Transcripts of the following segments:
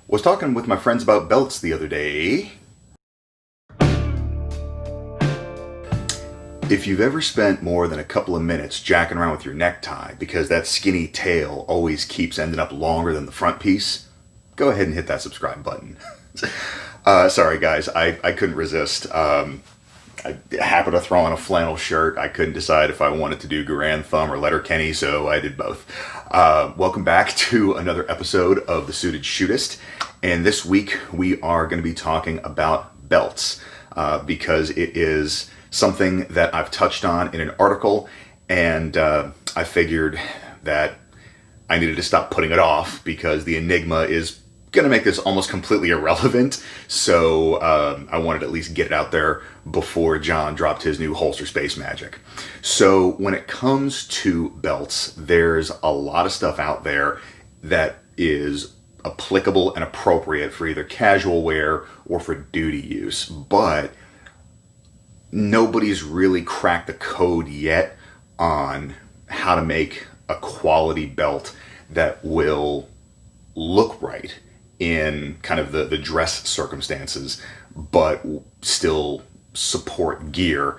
Was talking with my friends about belts the other day. If you've ever spent more than a couple of minutes jacking around with your necktie because that skinny tail always keeps ending up longer than the front piece, go ahead and hit that subscribe button. Sorry guys, I couldn't resist. I happened to throw on a flannel shirt. I couldn't decide if I wanted to do Garand Thumb or Letterkenny, so I did both. Welcome back to another episode of The Suited Shootist, and this week we are going to be talking about belts because it is something that I've touched on in an article, and I figured that I needed to stop putting it off because the enigma is going to make this almost completely irrelevant, so I wanted to at least get it out there before John dropped his new holster space magic. So when it comes to belts, there's a lot of stuff out there that is applicable and appropriate for either casual wear or for duty use, but nobody's really cracked the code yet on how to make a quality belt that will look right in kind of the dress circumstances, but still support gear.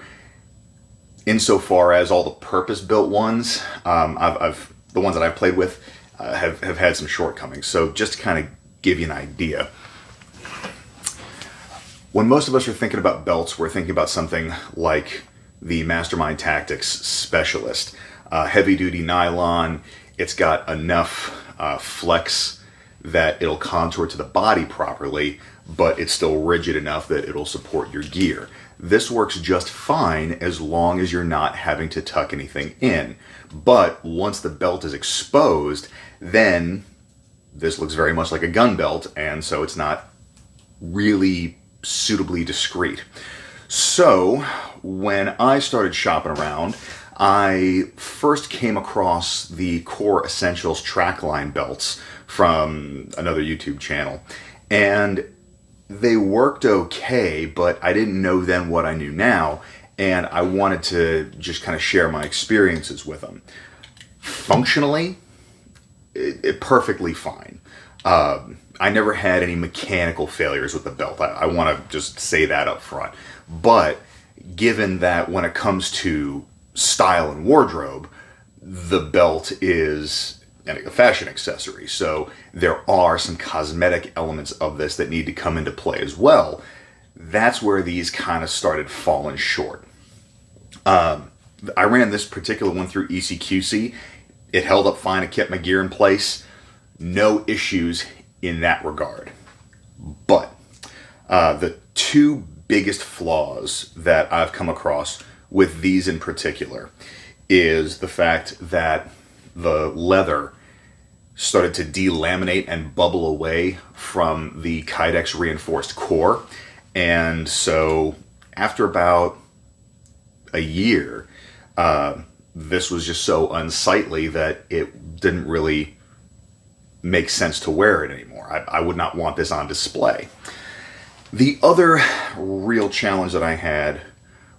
Insofar as all the purpose-built ones, the ones that I've played with have had some shortcomings. So just to kind of give you an idea, when most of us are thinking about belts, we're thinking about something like the Mastermind Tactics Specialist. Heavy-duty nylon, it's got enough flex that it'll contour to the body properly, but it's still rigid enough that it'll support your gear. This works just fine as long as you're not having to tuck anything in. But once the belt is exposed, then this looks very much like a gun belt, and so it's not really suitably discreet. So when I started shopping around, I first came across the Core Essentials trackline belts from another YouTube channel, and they worked okay, but I didn't know then what I know now, and I wanted to just kind of share my experiences with them. Functionally, it perfectly fine. I never had any mechanical failures with the belt. I want to just say that up front. But given that when it comes to style and wardrobe, the belt is a fashion accessory, so there are some cosmetic elements of this that need to come into play as well. That's where these kind of started falling short. I ran this particular one through ECQC. It held up fine. It kept my gear in place. No issues in that regard. But the two biggest flaws that I've come across with these in particular is the fact that the leather started to delaminate and bubble away from the Kydex reinforced core. And so after about a year, this was just so unsightly that it didn't really make sense to wear it anymore. I would not want this on display. The other real challenge that I had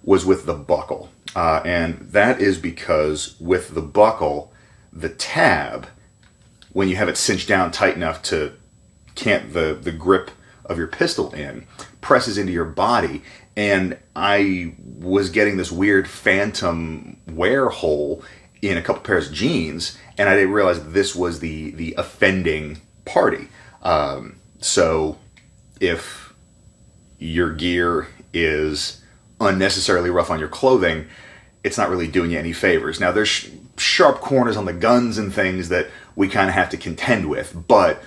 was with the buckle. And that is because with the buckle, the tab, when you have it cinched down tight enough to cant the grip of your pistol in, presses into your body, and I was getting this weird phantom wear hole in a couple pairs of jeans, and I didn't realize this was the offending party. So if your gear is unnecessarily rough on your clothing, it's not really doing you any favors. Now, there's sharp corners on the guns and things that we kind of have to contend with, but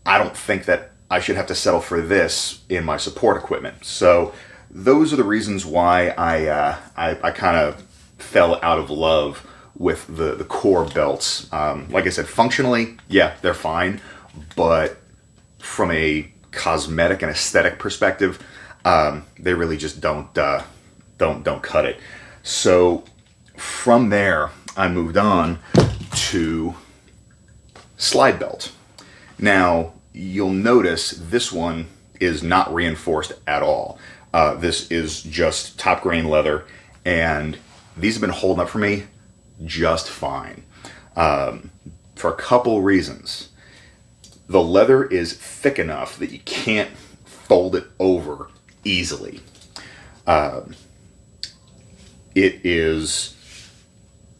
I don't think that I should have to settle for this in my support equipment. So those are the reasons why I kind of fell out of love with the core belts. Like I said, functionally, yeah, they're fine, but from a cosmetic and aesthetic perspective, they really just don't cut it. So from there, I moved on to slide belt. Now, you'll notice this one is not reinforced at all. This is just top grain leather, and these have been holding up for me just fine. For a couple reasons. the leather is thick enough that you can't fold it over easily. It is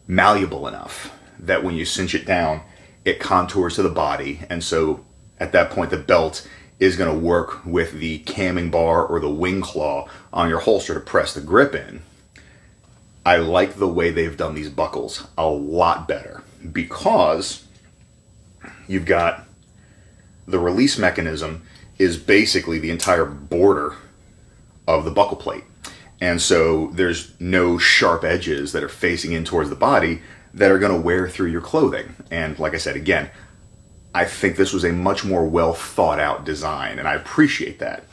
malleable enough that when you cinch it down, it contours to the body, and so at that point the belt is going to work with the camming bar or the wing claw on your holster to press the grip in. I like the way they've done these buckles a lot better, because you've got the release mechanism is basically the entire border of the buckle plate. And so there's no sharp edges that are facing in towards the body that are going to wear through your clothing. And like I said, again, I think this was a much more well thought out design, and I appreciate that.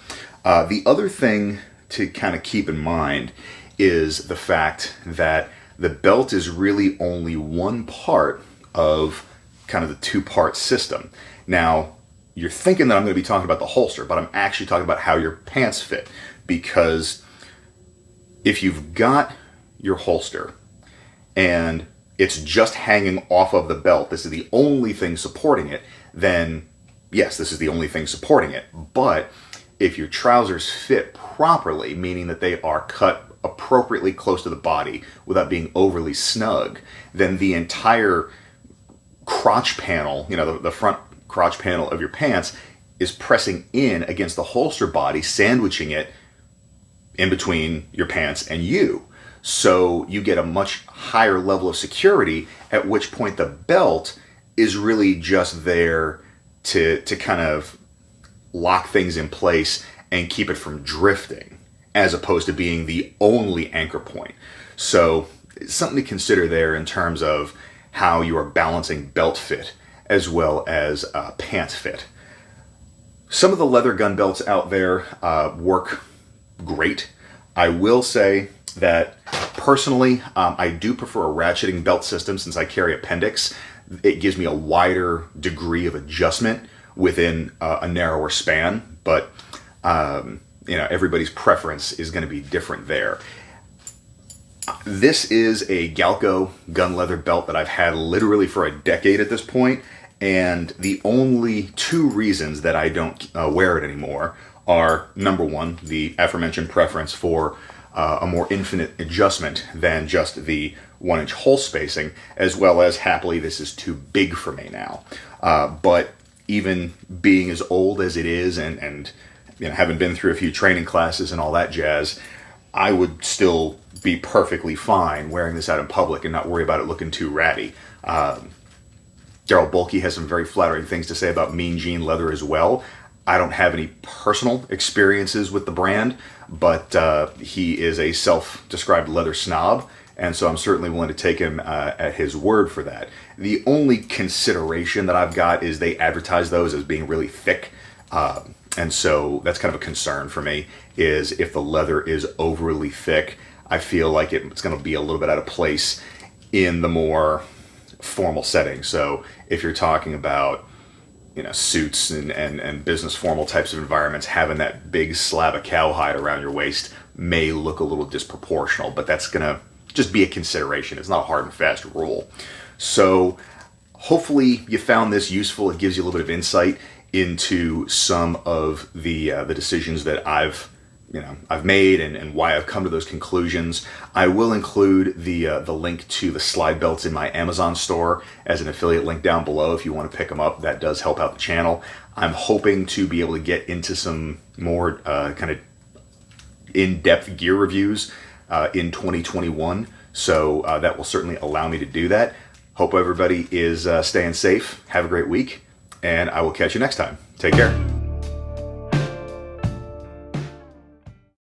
The other thing to kind of keep in mind is the fact that the belt is really only one part of kind of the two-part system. Now, you're thinking that I'm going to be talking about the holster, but I'm actually talking about how your pants fit, because if you've got your holster and it's just hanging off of the belt, this is the only thing supporting it, then yes, this is the only thing supporting it. But if your trousers fit properly, meaning that they are cut appropriately close to the body without being overly snug, then the entire crotch panel, the front crotch panel of your pants is pressing in against the holster body, sandwiching it in between your pants and you. So you get a much higher level of security, at which point the belt is really just there to kind of lock things in place and keep it from drifting, as opposed to being the only anchor point. So it's something to consider there in terms of how you are balancing belt fit as well as pants fit. Some of the leather gun belts out there work great. I will say that personally, I do prefer a ratcheting belt system since I carry appendix. It gives me a wider degree of adjustment within a narrower span, but everybody's preference is going to be different there. This is a Galco gun leather belt that I've had literally for a decade at this point, and the only two reasons that I don't wear it anymore are, number one, the aforementioned preference for a more infinite adjustment than just the 1-inch hole spacing, as well as happily this is too big for me now. But even being as old as it is and having been through a few training classes and all that jazz, I would still be perfectly fine wearing this out in public and not worry about it looking too ratty. Daryl Bulkey has some very flattering things to say about Mean Gene leather as well. I don't have any personal experiences with the brand, but he is a self-described leather snob, and so I'm certainly willing to take him at his word for that. The only consideration that I've got is they advertise those as being really thick, and so that's kind of a concern for me, is if the leather is overly thick, I feel like it's going to be a little bit out of place in the more formal setting. So if you're talking about suits and business formal types of environments, having that big slab of cowhide around your waist may look a little disproportional, but that's going to just be a consideration. It's not a hard and fast rule. So hopefully you found this useful. It gives you a little bit of insight into some of the decisions that I've made and why I've come to those conclusions. I will include the link to the slide belts in my Amazon store as an affiliate link down below if you want to pick them up. That does help out the channel. I'm hoping to be able to get into some more kind of in-depth gear reviews in 2021, so that will certainly allow me to do that. Hope everybody is staying safe. Have a great week, and I will catch you next time. Take care.